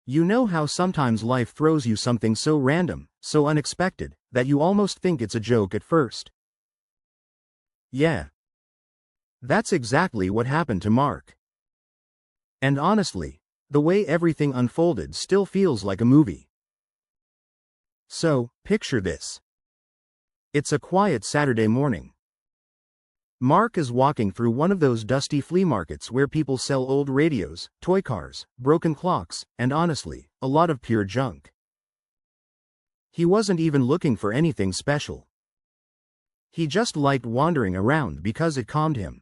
You know how sometimes life throws you something so random, so unexpected, that you almost think it's a joke at first? Yeah. That's exactly what happened to Mark. And honestly, the way everything unfolded still feels like a movie. So, picture this. It's a quiet Saturday morning. Mark is walking through one of those dusty flea markets where people sell old radios, toy cars, broken clocks, and honestly, a lot of pure junk. He wasn't even looking for anything special. He just liked wandering around because it calmed him.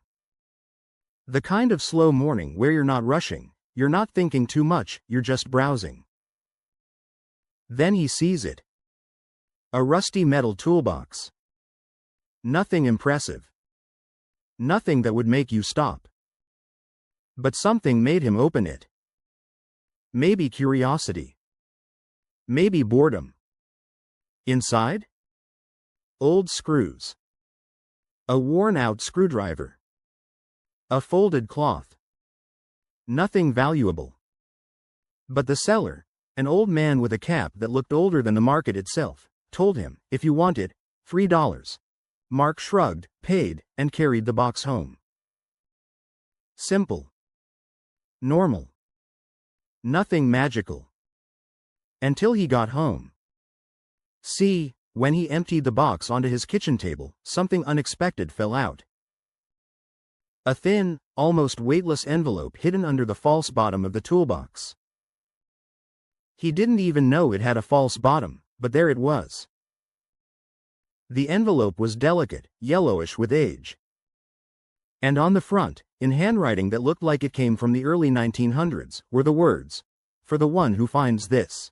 The kind of slow morning where you're not rushing, you're not thinking too much, you're just browsing. Then he sees it. A rusty metal toolbox. Nothing impressive. Nothing that would make you stop. But something made him open it. Maybe curiosity. Maybe boredom. Inside? Old screws. A worn-out screwdriver. A folded cloth. Nothing valuable. But the seller, an old man with a cap that looked older than the market itself, told him, "If you want it, $3. Mark shrugged, paid, and carried the box home. Simple. Normal. Nothing magical. Until he got home. See, when he emptied the box onto his kitchen table, something unexpected fell out. A thin, almost weightless envelope hidden under the false bottom of the toolbox. He didn't even know it had a false bottom, but there it was. The envelope was delicate, yellowish with age. And on the front, in handwriting that looked like it came from the early 1900s, were the words, "For the one who finds this."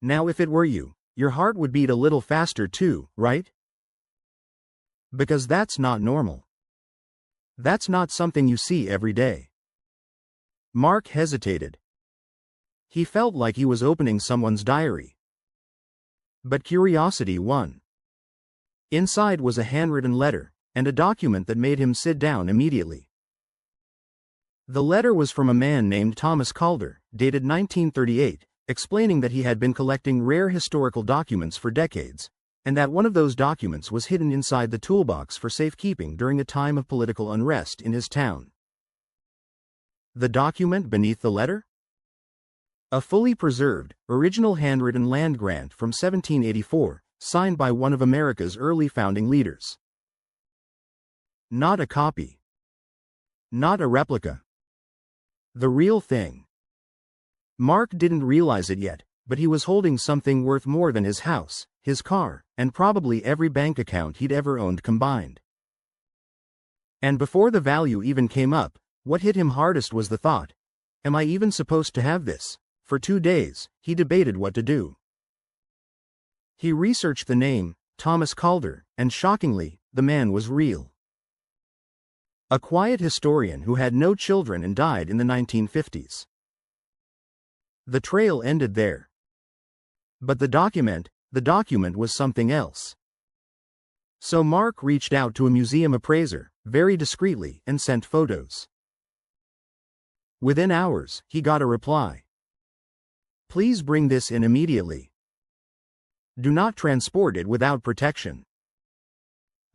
Now if it were you, your heart would beat a little faster too, right? Because that's not normal. That's not something you see every day. Mark hesitated. He felt like he was opening someone's diary. But curiosity won. Inside was a handwritten letter, and a document that made him sit down immediately. The letter was from a man named Thomas Calder, dated 1938, explaining that he had been collecting rare historical documents for decades, and that one of those documents was hidden inside the toolbox for safekeeping during a time of political unrest in his town. The document beneath the letter? A fully preserved, original handwritten land grant from 1784, signed by one of America's early founding leaders. Not a copy. Not a replica. The real thing. Mark didn't realize it yet, but he was holding something worth more than his house, his car, and probably every bank account he'd ever owned combined. And before the value even came up, what hit him hardest was the thought, am I even supposed to have this? For 2 days, he debated what to do. He researched the name, Thomas Calder, and shockingly, the man was real. A quiet historian who had no children and died in the 1950s. The trail ended there. But the document was something else. So Mark reached out to a museum appraiser, very discreetly, and sent photos. Within hours, he got a reply. Please bring this in immediately. Do not transport it without protection.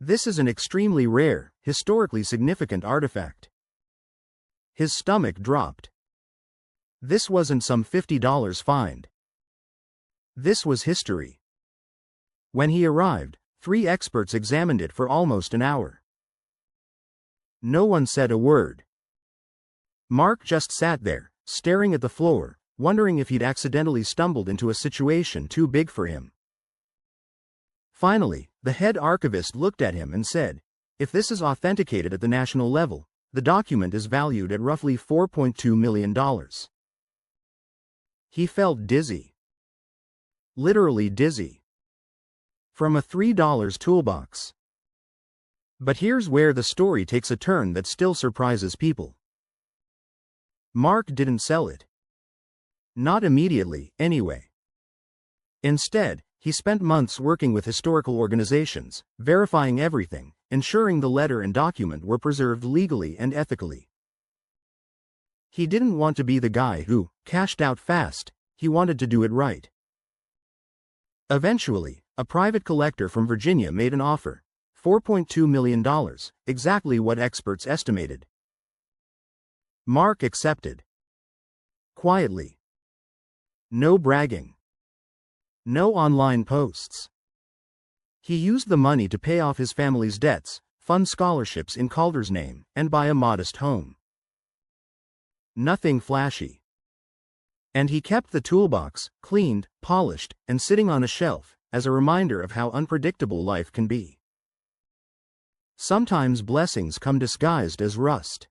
This is an extremely rare, historically significant artifact. His stomach dropped. This wasn't some $50 find. This was history. When he arrived, 3 experts examined it for almost an hour. No one said a word. Mark just sat there, staring at the floor, wondering if he'd accidentally stumbled into a situation too big for him. Finally, the head archivist looked at him and said, "If this is authenticated at the national level, the document is valued at roughly $4.2 million. He felt dizzy. Literally dizzy. From a $3 toolbox. But here's where the story takes a turn that still surprises people. Mark didn't sell it. Not immediately, anyway. Instead, he spent months working with historical organizations, verifying everything, ensuring the letter and document were preserved legally and ethically. He didn't want to be the guy who cashed out fast, he wanted to do it right. Eventually, a private collector from Virginia made an offer. $4.2 million, exactly what experts estimated. Mark accepted. Quietly. No bragging. No online posts. He used the money to pay off his family's debts, fund scholarships in Calder's name, and buy a modest home. Nothing flashy. And he kept the toolbox, cleaned, polished, and sitting on a shelf, as a reminder of how unpredictable life can be. Sometimes blessings come disguised as rust.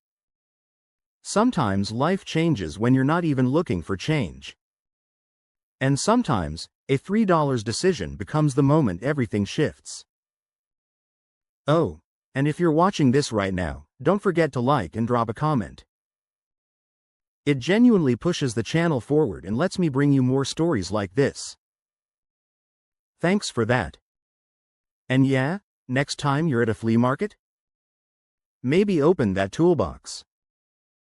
Sometimes life changes when you're not even looking for change. And sometimes, a $3 decision becomes the moment everything shifts. Oh, and if you're watching this right now, don't forget to like and drop a comment. It genuinely pushes the channel forward and lets me bring you more stories like this. Thanks for that. And yeah, next time you're at a flea market, maybe open that toolbox.